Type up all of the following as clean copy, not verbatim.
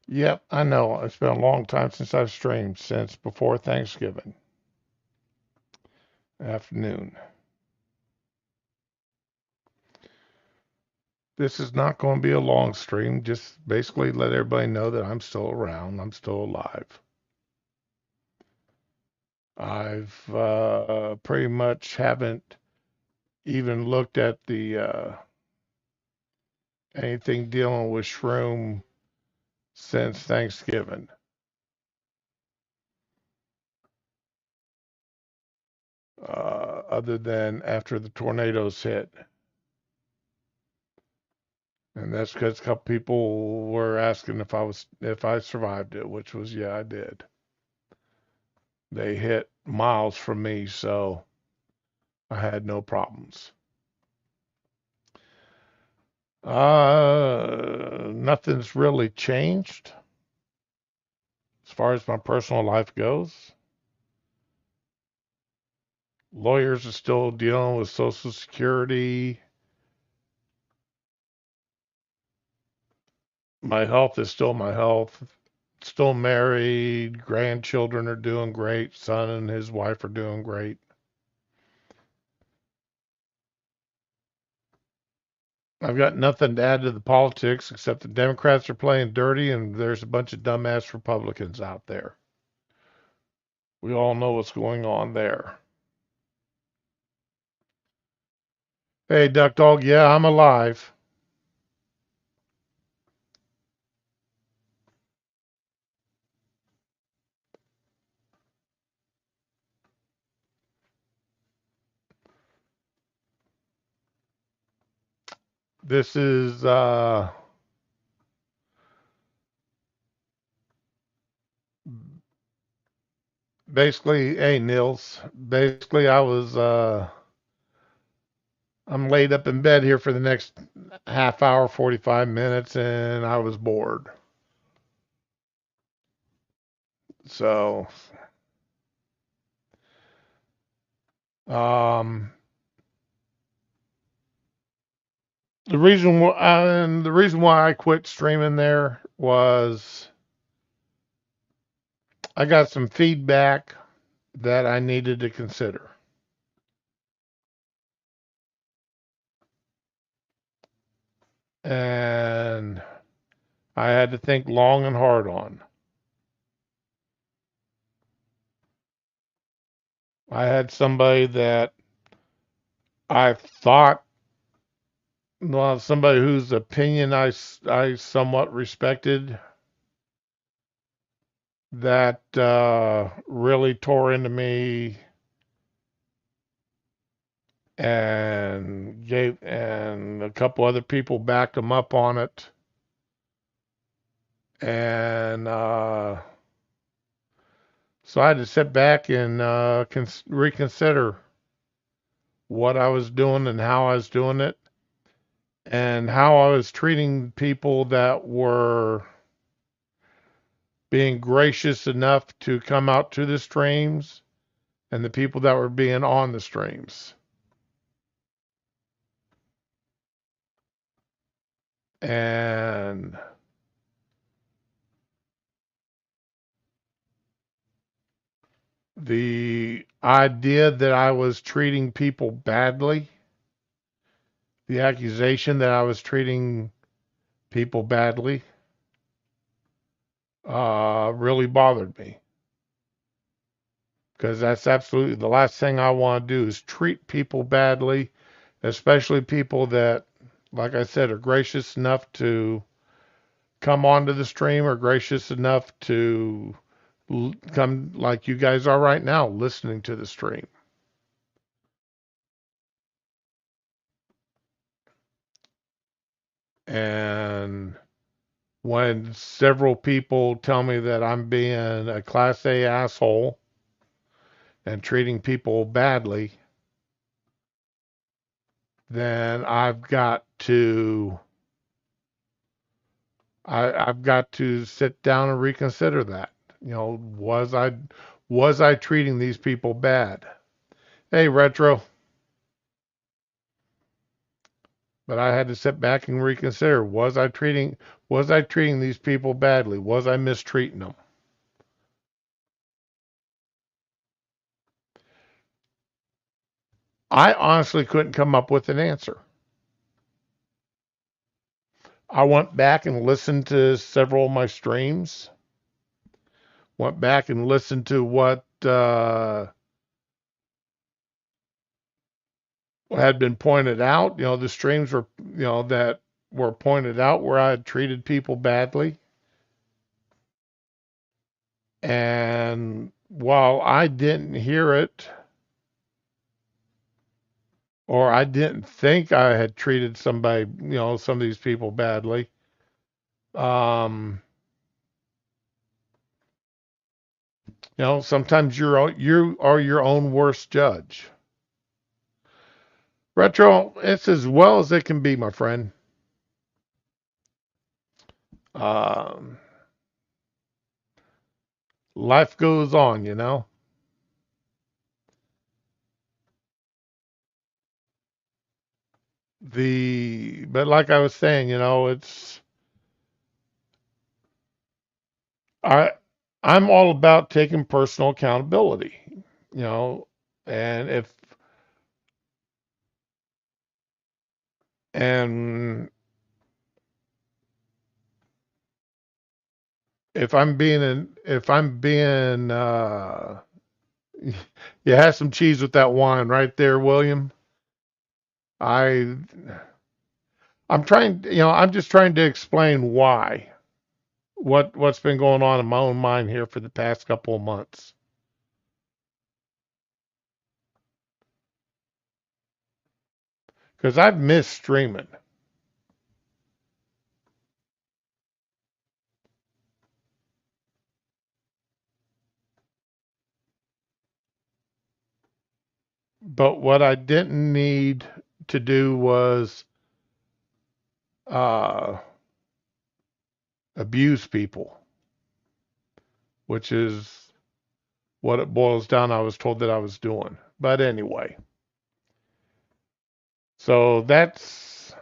Yep, I know. It's been a long time since I've streamed, since before Thanksgiving afternoon. This is not going to be a long stream. Just basically let everybody know that I'm still around. I'm still alive. I've pretty much haven't even looked at the anything dealing with shroom since Thanksgiving, other than after the tornadoes hit. And that's because a couple people were asking if I survived it, which was yeah, I did. They hit miles from me, so I had no problems. Nothing's really changed as far as my personal life goes. Lawyers are still dealing with Social Security. My health is still my health. Still married. Grandchildren are doing great. Son and his wife are doing great. I've got nothing to add to the politics except the Democrats are playing dirty and there's a bunch of dumbass Republicans out there. We all know what's going on there. Hey, Duck Dog, yeah, I'm alive. This is basically, hey, Nils. Basically, I'm laid up in bed here for the next half hour, 45 minutes, and I was bored. So, um, the reason why I quit streaming there was I got some feedback that I needed to consider. And I had to think long and hard on. I had somebody that I thought, well, somebody whose opinion I somewhat respected that really tore into me and a couple other people backed him up on it. And so I had to sit back and reconsider what I was doing and how I was doing it and how I was treating people that were being gracious enough to come out to the streams and the people that were being on the streams. And the idea that I was treating people badly, the accusation that I was treating people badly, really bothered me because that's absolutely the last thing I want to do is treat people badly, especially people that, like I said, are gracious enough to come onto the stream or gracious enough to come like you guys are right now listening to the stream. And when several people tell me that I'm being a class A asshole and treating people badly, then I've got to sit down and reconsider that. Was I treating these people bad? Hey, Retro. But I had to sit back and reconsider: was I treating these people badly? Was I mistreating them? I honestly couldn't come up with an answer. I went back and listened to several of my streams. Went back and listened to what had been pointed out. The streams were, that were pointed out where I had treated people badly. And while I didn't hear it, or I didn't think I had treated somebody, some of these people badly, um, sometimes you are your own worst judge. Retro, it's as well as it can be, my friend. Um, Life goes on. But like I was saying, I I'm all about taking personal accountability, you know, and and if I'm being you have some cheese with that wine right there, William. I I'm just trying to explain what's been going on in my own mind here for the past couple of months. Because I've missed streaming. But what I didn't need to do was uh, abuse people, which is what it boils down. I was told that I was doing. But anyway, so that's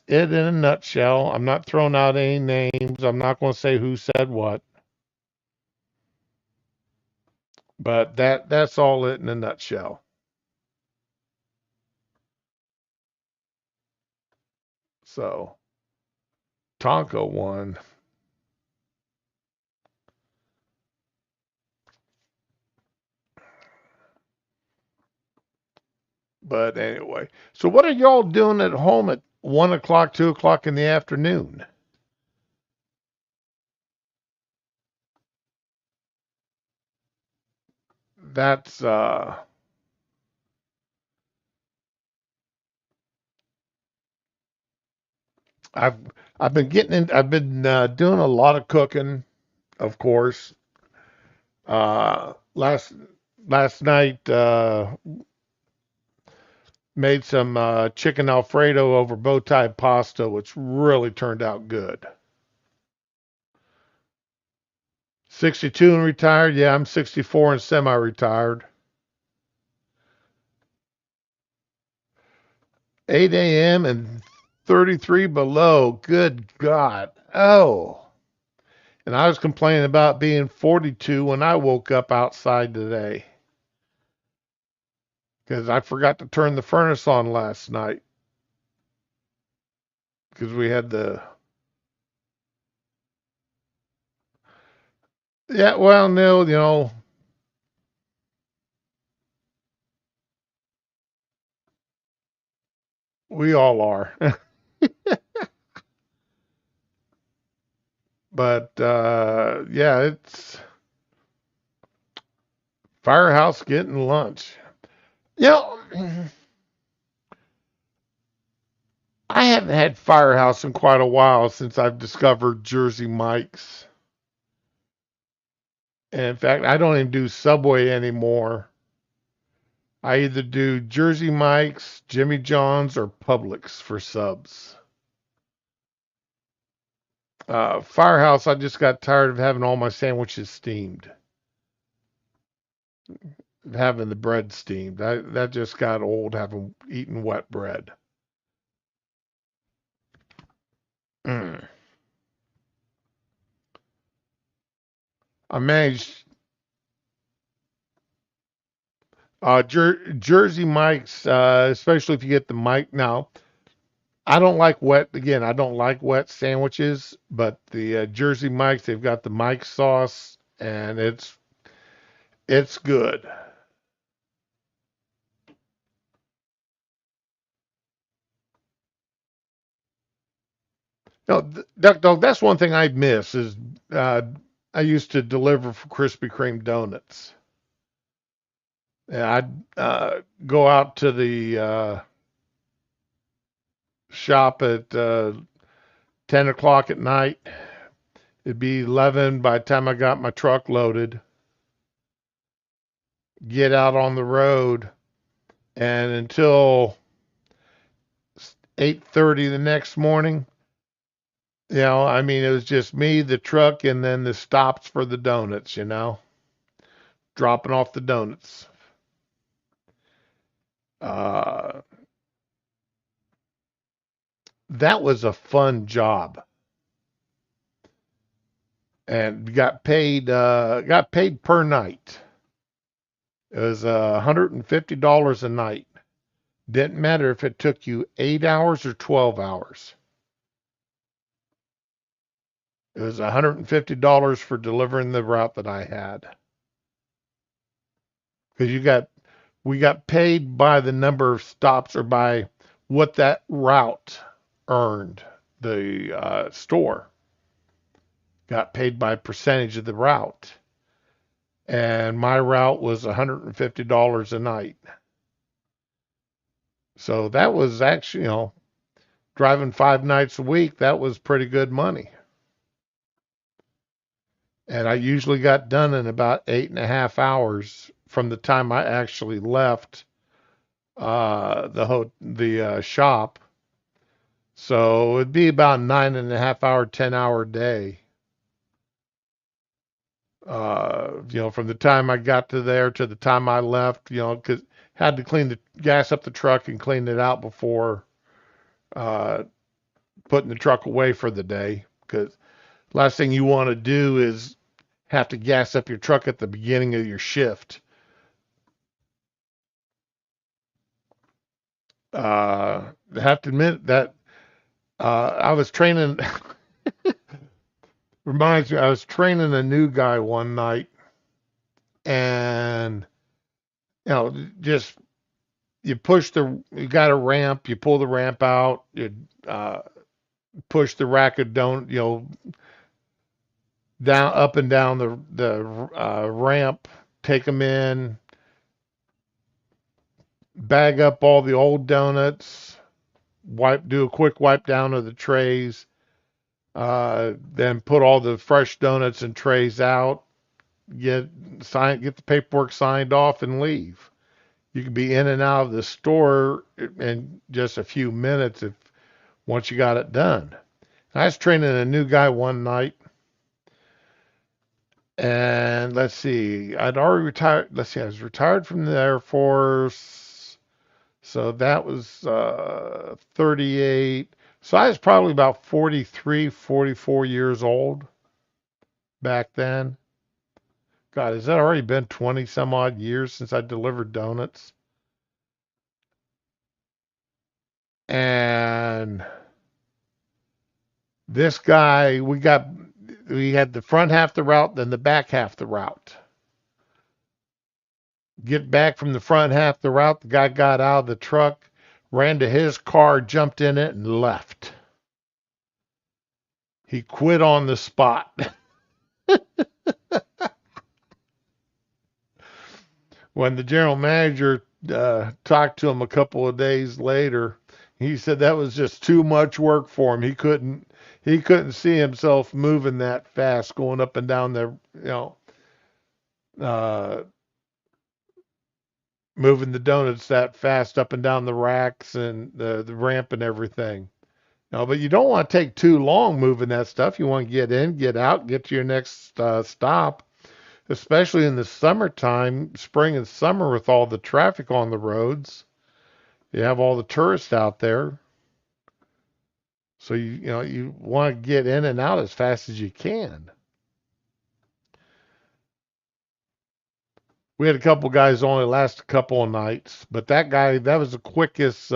it in a nutshell. I'm not throwing out any names. I'm not going to say who said what, but that's all it in a nutshell. So Tonka won. But anyway, so what are y'all doing at home at 1 o'clock, 2 o'clock in the afternoon? That's I've I've been doing a lot of cooking, of course. Uh, last last night made some chicken Alfredo over bow tie pasta, which really turned out good. 62 and retired. Yeah, I'm 64 and semi-retired. 8 a.m. and 33 below. Good God. Oh. And I was complaining about being 42 when I woke up outside today because I forgot to turn the furnace on last night because we had the. Yeah, well, no, we all are. But yeah, it's Firehouse getting lunch. You know, I haven't had Firehouse in quite a while since I've discovered Jersey Mike's. And in fact, I don't even do Subway anymore. I either do Jersey Mike's, Jimmy John's, or Publix for subs. Firehouse, I just got tired of having all my sandwiches steamed, having the bread steamed. That just got old having eaten wet bread. Mm. I managed Jersey Mike's, especially if you get the Mike. Now, I don't like wet. Again, I don't like wet sandwiches, but the Jersey Mike's, they've got the Mike sauce, and it's good. No, Duck Dog. That's one thing I miss is uh, I used to deliver for Krispy Kreme donuts. And I'd go out to the shop at 10 o'clock at night. It'd be 11 by the time I got my truck loaded. Get out on the road, and until 8:30 the next morning, I mean, it was just me, the truck, and then the stops for the donuts. Dropping off the donuts. Uh, that was a fun job, and got paid per night. It was $150 a night. Didn't matter if it took you 8 hours or 12 hours. It was $150 for delivering the route that I had. Because we got paid by the number of stops or by what that route earned. The store got paid by percentage of the route. And my route was $150 a night. So that was actually, driving 5 nights a week, that was pretty good money. And I usually got done in about 8.5 hours from the time I actually left the shop. So it'd be about 9.5 hour, 10 hour day. From the time I got to there to the time I left, because had to gas up the truck and clean it out before uh, putting the truck away for the day. Because last thing you want to do is have to gas up your truck at the beginning of your shift. I have to admit that I was training. Reminds me, I was training a new guy one night, and just you got a ramp, you pull the ramp out, you uh, push the rack of don't, down up and down the ramp, take them in, bag up all the old donuts, do a quick wipe down of the trays, then put all the fresh donuts and trays out, get the paperwork signed off, and leave. You could be in and out of the store in just a few minutes if once you got it done. I was training a new guy one night, and let's see, I'd already retired. Let's see, I was retired from the Air Force, so that was 38. So I was probably about 43, 44 years old back then. God, has that already been 20 some odd years since I delivered donuts? And this guy, we had the front half the route, then the back half the route. Get back from the front half the route, the guy got out of the truck, ran to his car, jumped in it, and left. He quit on the spot. When the general manager talked to him a couple of days later, he said that was just too much work for him. He couldn't see himself moving that fast, going up and down uh, moving the donuts that fast up and down the racks and the ramp and everything. No, but you don't want to take too long moving that stuff. You want to get in, get out, get to your next stop, especially in the summertime, spring and summer with all the traffic on the roads. You have all the tourists out there. So you want to get in and out as fast as you can. We had a couple guys only last a couple of nights, but that was the quickest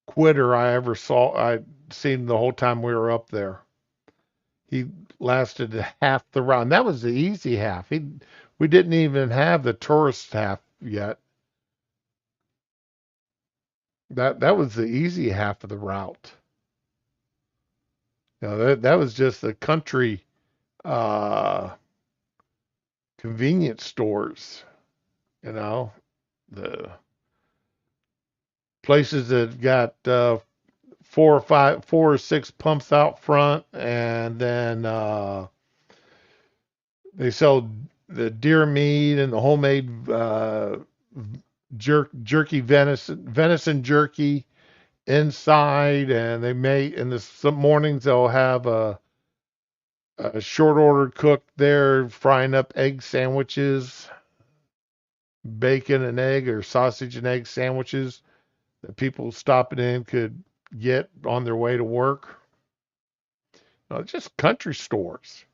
quitter I ever saw. I'd seen the whole time we were up there. He lasted half the round. That was the easy half. We didn't even have the tourist half yet. That was the easy half of the route. That was just the country uh, convenience stores. You know, the places that got four or six pumps out front, and then they sell the deer meat and the homemade jerky venison jerky inside, and they may in the some mornings they'll have a short order cook there frying up egg sandwiches, bacon and egg or sausage and egg sandwiches that people stopping in could get on their way to work. No, just country stores.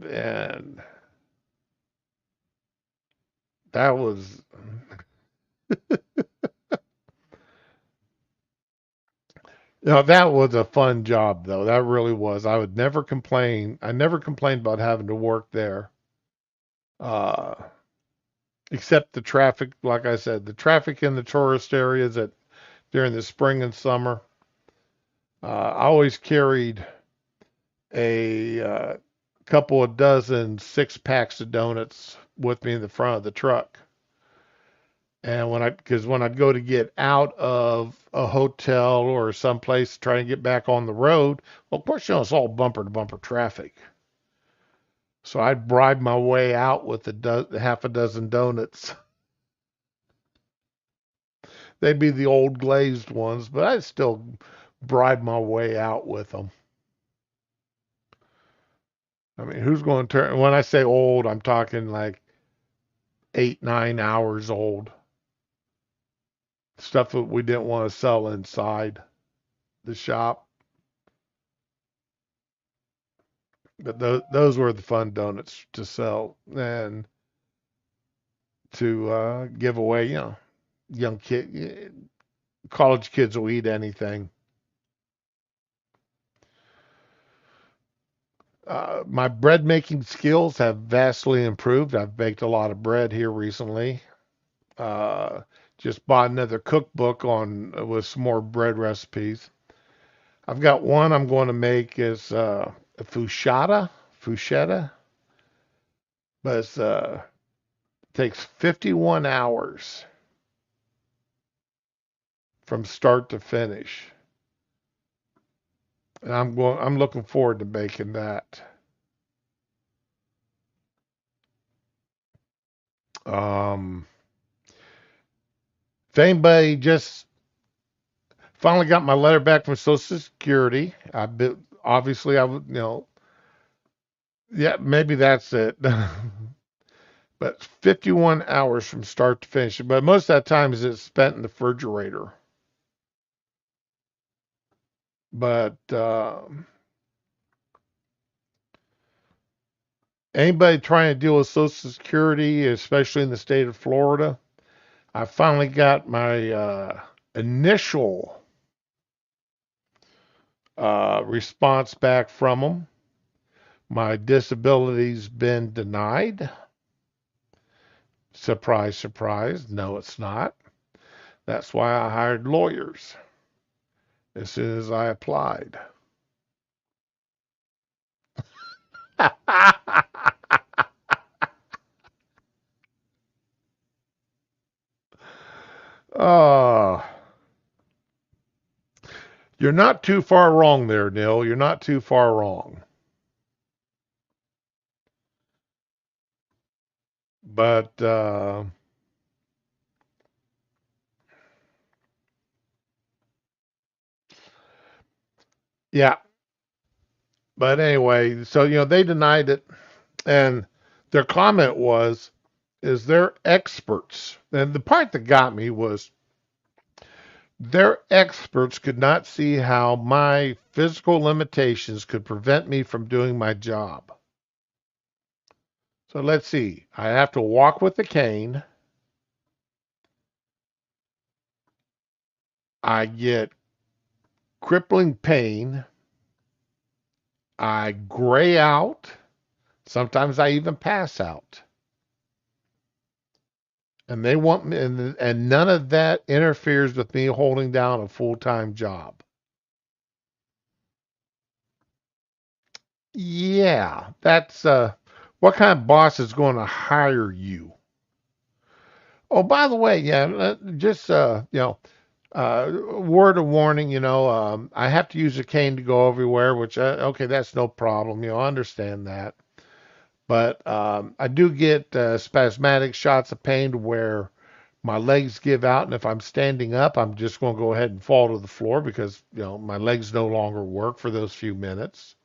And that was, that was a fun job though. That really was. I would never complain. I never complained about having to work there. Uh, except the traffic, like I said, the traffic in the tourist areas at during the spring and summer. I always carried a couple of dozen 6 packs of donuts with me in the front of the truck. And because when I'd go to get out of a hotel or someplace to try and get back on the road, well, of course, it's all bumper to bumper traffic. So I'd bribe my way out with half a dozen donuts. They'd be the old glazed ones, but I'd still bribe my way out with them. I mean, who's going to turn? When I say old, I'm talking like 8, 9 hours old. Stuff that we didn't want to sell inside the shop. But those were the fun donuts to sell and to give away. Young kid, college kids will eat anything. My bread making skills have vastly improved. I've baked a lot of bread here recently. Uh, just bought another cookbook on with some more bread recipes. I've got one I'm going to make is a fuchsia, but takes 51 hours from start to finish. And I'm looking forward to making that. Um, if anybody just finally got my letter back from Social Security, obviously I would, yeah, maybe that's it. But 51 hours from start to finish. But most of that time is spent in the refrigerator. But anybody trying to deal with Social Security, especially in the state of Florida, I finally got my initial response back from them. My disability's been denied. Surprise, surprise. No, it's not. That's why I hired lawyers as soon as I applied. uh, you're not too far wrong there, Neil. You're not too far wrong. But yeah. But anyway, so they denied it, and their comment was, "Is they're experts?" And the part that got me was Their experts could not see how my physical limitations could prevent me from doing my job. So let's see. I have to walk with a cane. I get crippling pain. I gray out. Sometimes I even pass out. And they want me, and none of that interferes with me holding down a full-time job. Yeah, that's what kind of boss is going to hire you? Oh, by the way, yeah, just word of warning, I have to use a cane to go everywhere, which okay, that's no problem. I understand that. But I do get spasmodic shots of pain to where my legs give out, and if I'm standing up, I'm just going to go ahead and fall to the floor because my legs no longer work for those few minutes.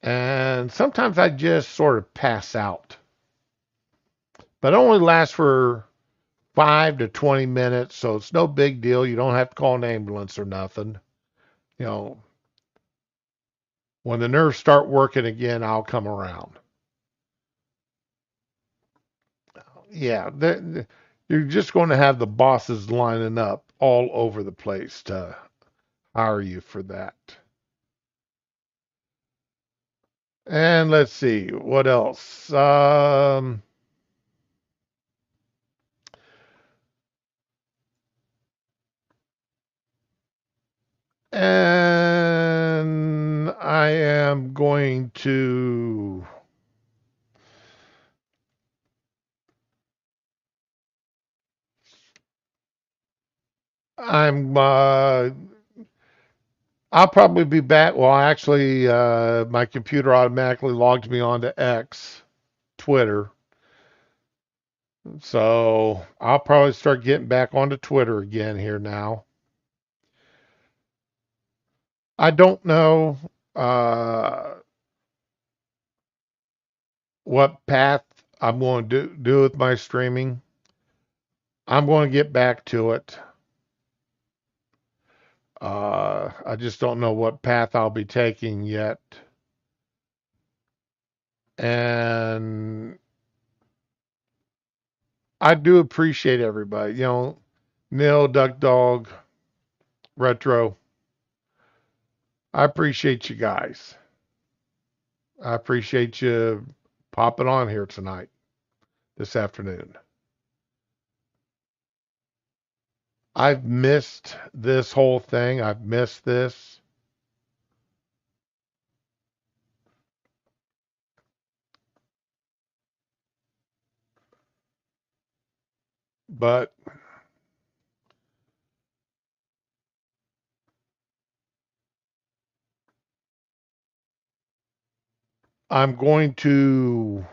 And sometimes I just sort of pass out, but it only lasts for 5 to 20 minutes, so it's no big deal. You don't have to call an ambulance or nothing. You know, when the nerves start working again, I'll come around. Yeah, you're just going to have the bosses lining up all over the place to hire you for that. And let's see, what else? And I am going to. I'm. I'll probably be back. Well, actually, my computer automatically logged me onto X, Twitter. So I'll probably start getting back onto Twitter again here now. I don't know what path I'm going to do with my streaming. I'm going to get back to it. I just don't know what path I'll be taking yet. And I do appreciate everybody. Neil, Duck Dog, Retro. I appreciate you guys. I appreciate you popping on here tonight, this afternoon. I've missed this whole thing. I've missed this. But I'm going to,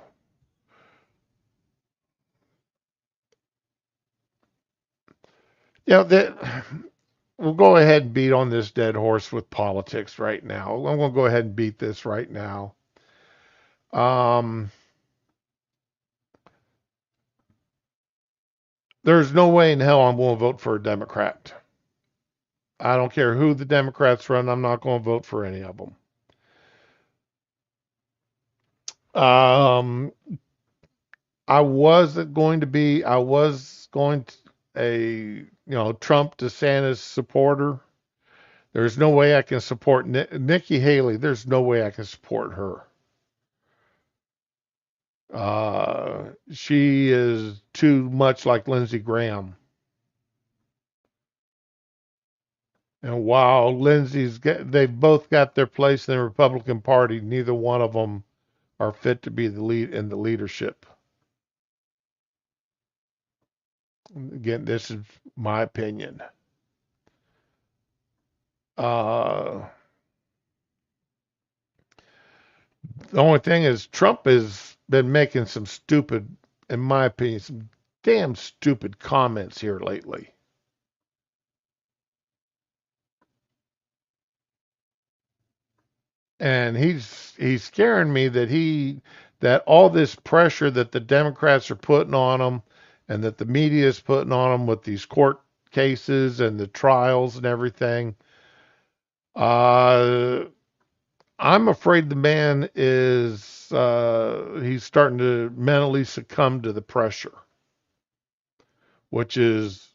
that we'll go ahead and beat on this dead horse with politics right now. I'm going to go ahead and beat this right now. Um, there's no way in hell I'm going to vote for a Democrat. I don't care who the Democrats run. I'm not going to vote for any of them. Um, I was going to Trump DeSantis supporter. There's no way I can support Nikki Haley. There's no way I can support her. She is too much like Lindsey Graham. And while they've both got their place in the Republican Party, neither one of them are fit to be the lead in the leadership. Again, this is my opinion. Uh, the only thing is, Trump has been making some stupid, in my opinion, some damn stupid comments here lately. And he's scaring me that all this pressure that the Democrats are putting on him and that the media is putting on him with these court cases and the trials and everything. Uh, I'm afraid the man is he's starting to mentally succumb to the pressure, which is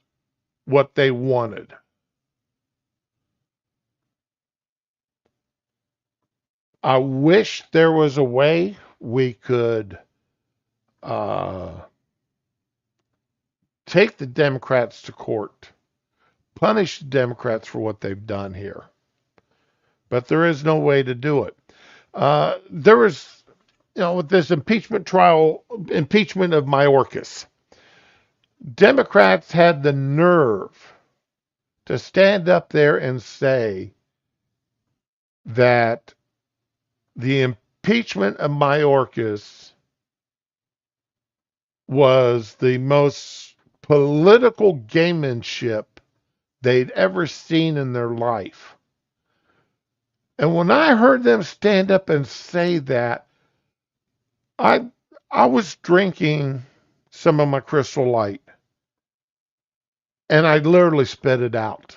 what they wanted. I wish there was a way we could uh, take the Democrats to court, punish the Democrats for what they've done here, but there is no way to do it. There was, with this impeachment trial, impeachment of Mayorkas, Democrats had the nerve to stand up there and say that the impeachment of Mayorkas was the most political gamemanship they'd ever seen in their life. And when I heard them stand up and say that, I I was drinking some of my Crystal Light and I literally spit it out.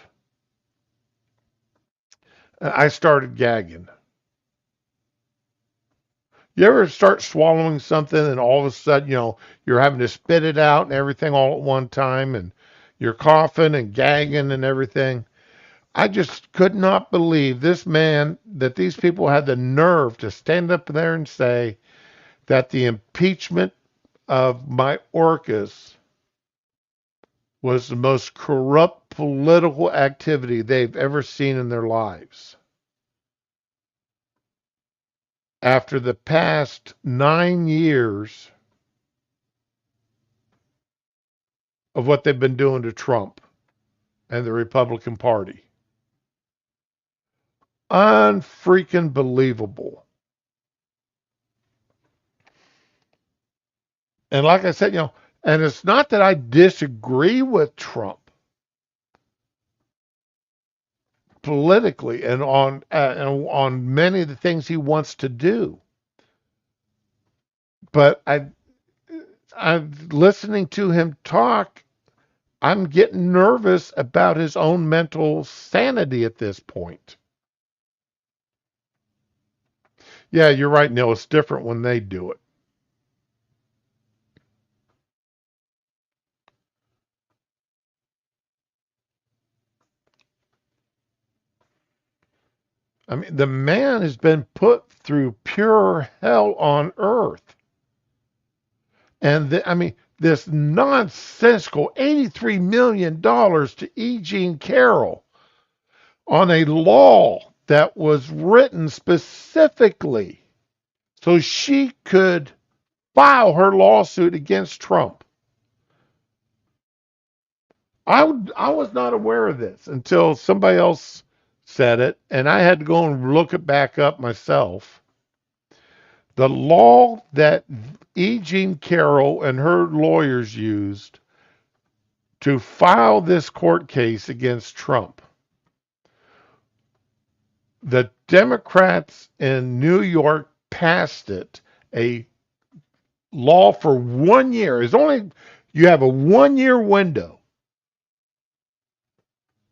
I started gagging. You ever start swallowing something and all of a sudden, you're having to spit it out and everything all at one time and you're coughing and gagging and everything? I just could not believe that these people had the nerve to stand up there and say that the impeachment of Mayorkas was the most corrupt political activity they've ever seen in their lives. After the past 9 years of what they've been doing to Trump and the Republican Party. Unfreaking believable. And like I said, and it's not that I disagree with Trump politically and on many of the things he wants to do, but I'm listening to him talk. I'm getting nervous about his own mental sanity at this point. Yeah, you're right, Neil. It's different when they do it. I mean, the man has been put through pure hell on earth. And this nonsensical $83 million to E. Jean Carroll on a law that was written specifically so she could file her lawsuit against Trump. I was not aware of this until somebody else said it, and I had to go and look it back up myself. The law that E. Jean Carroll and her lawyers used to file this court case against Trump, the Democrats in New York passed it, a law for 1 year. You have a 1 year window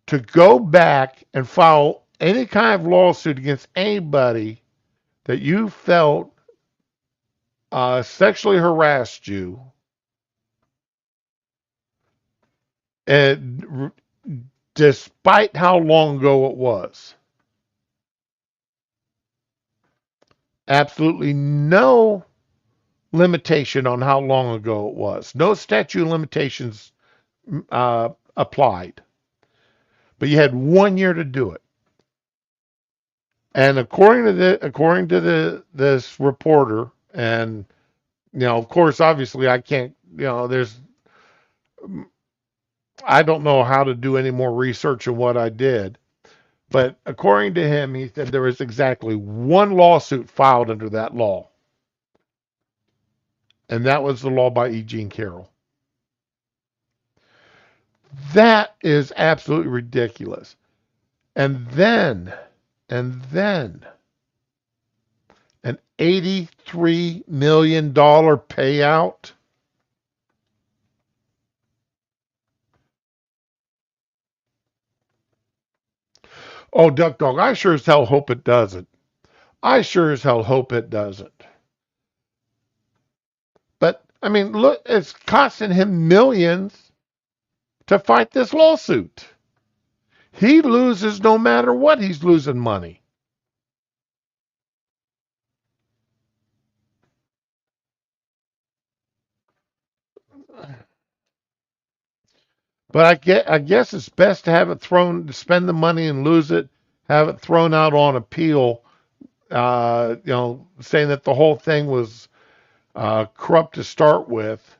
to go back and file any kind of lawsuit against anybody that you felt sexually harassed you, and despite how long ago it was. Absolutely no limitation on how long ago it was. No statute of limitations applied. But you had 1 year to do it. And according to this reporter, and of course, obviously, I can't. I don't know how to do any more research on what I did. But according to him, he said there was exactly one lawsuit filed under that law. And that was the law by E. Jean Carroll. That is absolutely ridiculous. And then an $83 million payout. Oh, Duck Dog, I sure as hell hope it doesn't. I sure as hell hope it doesn't. But I mean, look, it's costing him millions to fight this lawsuit. He loses no matter what. He's losing money. But I guess it's best to have it thrown, to spend the money and lose it, have it thrown out on appeal. Saying that the whole thing was corrupt to start with,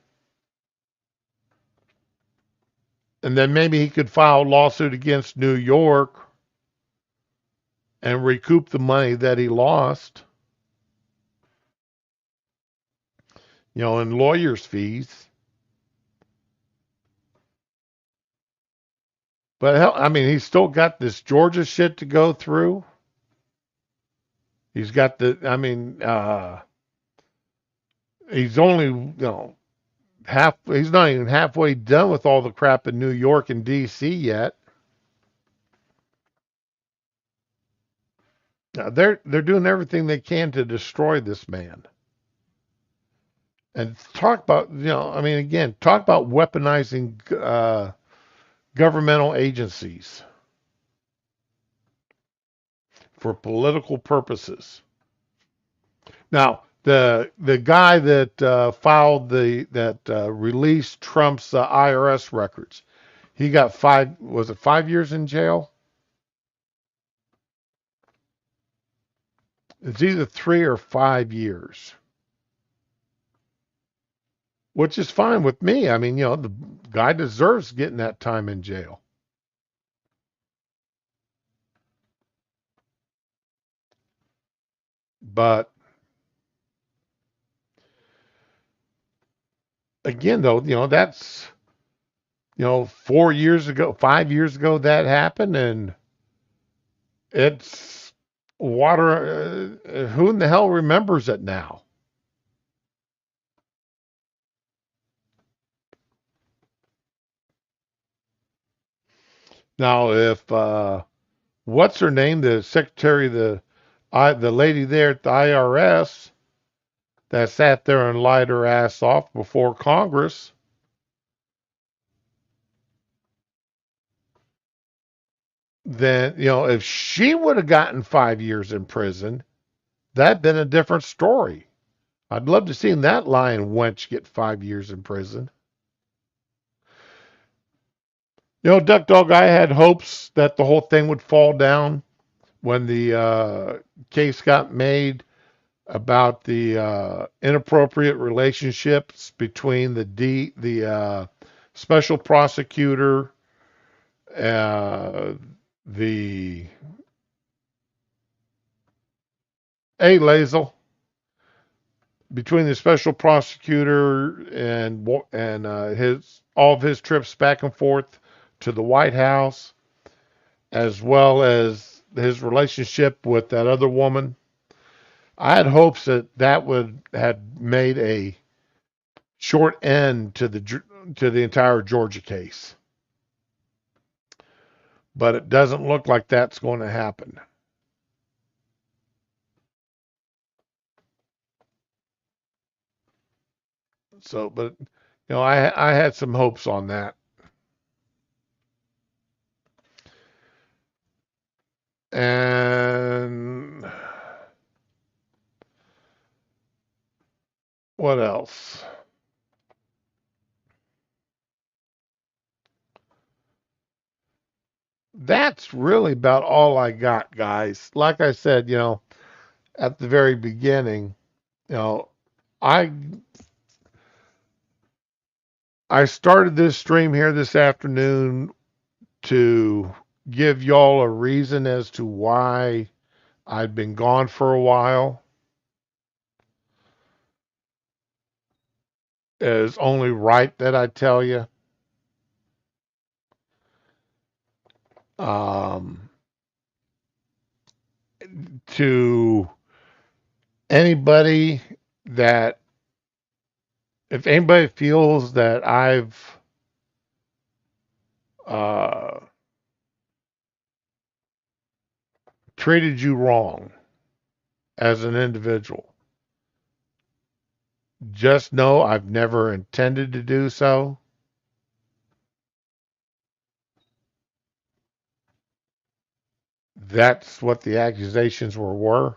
and then maybe he could file a lawsuit against New York and recoup the money that he lost, in lawyers' fees. But hell, I mean, he's still got this Georgia shit to go through. He's got I mean, he's only, he's not even halfway done with all the crap in New York and D.C. yet. They're doing everything they can to destroy this man. And talk about, I mean, again, talk about weaponizing governmental agencies for political purposes. Now, the guy that filed that released Trump's IRS records, he got 5 years in jail? It's either 3 or 5 years, which is fine with me. I mean, the guy deserves getting that time in jail. But again, though, that's 4 years ago, 5 years ago that happened, and it's water. Who in the hell remembers it now? Now, if what's her name, the secretary, the lady there at the IRS that sat there and lied her ass off before Congress, then if she would have gotten 5 years in prison, that'd been a different story. I'd love to see that lying wench get 5 years in prison. Duck Dog, I had hopes that the whole thing would fall down when the case got made about the inappropriate relationships between the special prosecutor, the Lazel, between the special prosecutor and his all of his trips back and forth to the White House, as well as his relationship with that other woman. I had hopes that would had made a short end to the entire Georgia case, but it doesn't look like that's going to happen. So, but I had some hopes on that. And what else? That's really about all I got, guys. Like I said, at the very beginning, you know, I I started this stream here this afternoon to give y'all a reason as to why I'd been gone for a while. It's only right that I tell you. Um, to anybody that, if anybody feels that I've uh, treated you wrong as an individual, just know I've never intended to do so. That's what the accusations were.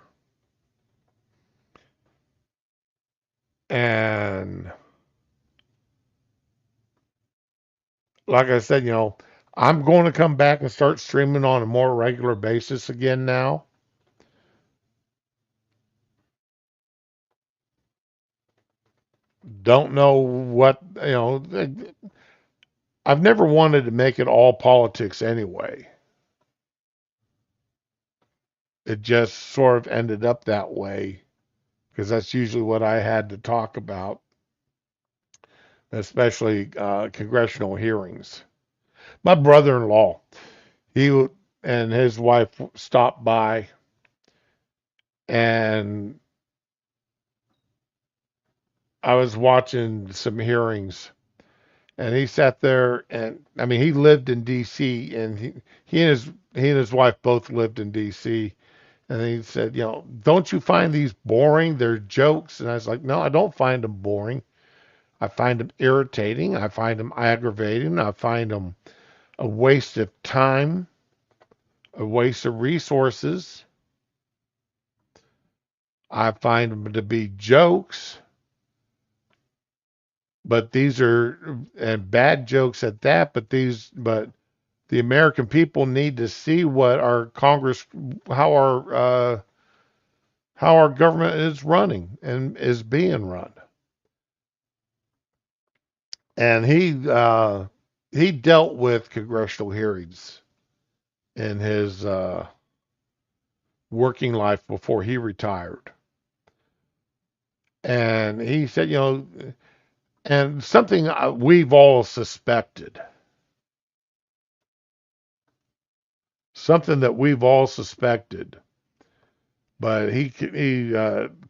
And like I said, I'm going to come back and start streaming on a more regular basis again now. Don't know what, I've never wanted to make it all politics anyway. It just sort of ended up that way because that's usually what I had to talk about, especially congressional hearings. My brother-in-law, he and his wife stopped by, and I was watching some hearings, and he sat there, and I mean, he lived in D.C. and he and his wife both lived in D.C. And he said, don't you find these boring? They're jokes. And I was like, no, I don't find them boring. I find them irritating. I find them aggravating. I find them a waste of time, a waste of resources. I find them to be jokes, but these are and bad jokes at that. But the American people need to see what our Congress, how our government is running and is being run. And he dealt with congressional hearings in his working life before he retired. And he said, and something we've all suspected, something that we've all suspected, but he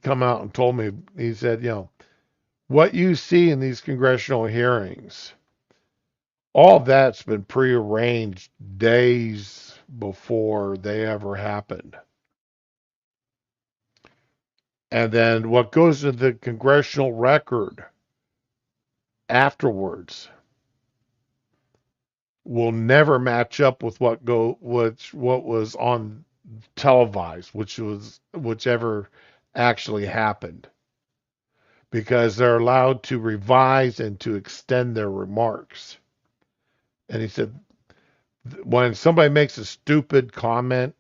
come out and told me, he said, what you see in these congressional hearings, all that's been prearranged days before they ever happened. And then what goes to the congressional record afterwards will never match up with what was on televised, whichever actually happened, because they're allowed to revise and to extend their remarks. And he said when somebody makes a stupid comment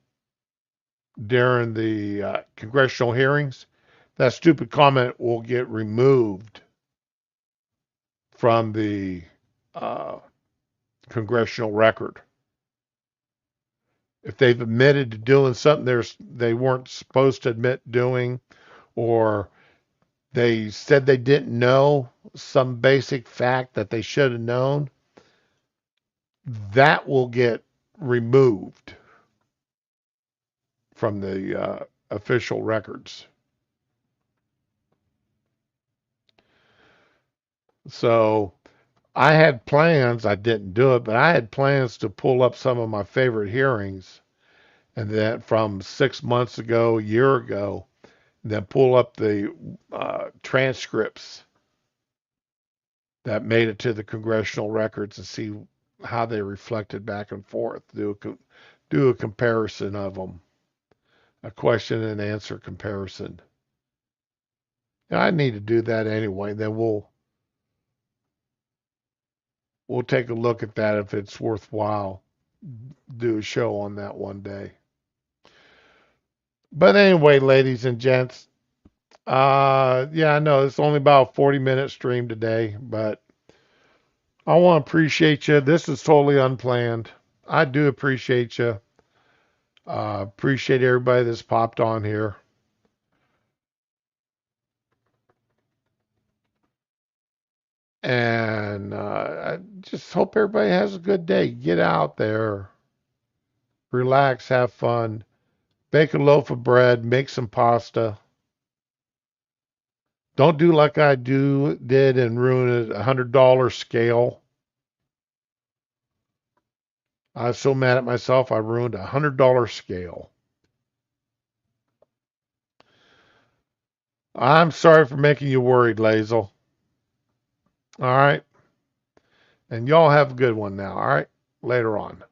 during the congressional hearings, that stupid comment will get removed from the uh, congressional record. If they've admitted to doing something they weren't supposed to admit doing, or they said they didn't know some basic fact that they should have known, that will get removed from the official records. So I had plans, I didn't do it, but I had plans to pull up some of my favorite hearings and then from 6 months ago, a year ago, then pull up the transcripts that made it to the congressional records and see how they reflected back and forth. Do a comparison of them, a question and answer comparison. And I need to do that anyway. Then we'll take a look at that if it's worthwhile. Do a show on that one day. But anyway, ladies and gents, yeah, I know it's only about a 40-minute stream today, but I want to appreciate you. This is totally unplanned. I do appreciate you. Appreciate everybody that's popped on here. And I just hope everybody has a good day. Get out there, relax, have fun, bake a loaf of bread, make some pasta. Don't do like I did and ruin a $100 scale. I was so mad at myself I ruined a $100 scale. I'm sorry for making you worried, Lazel. All right. And y'all have a good one now. All right. Later on.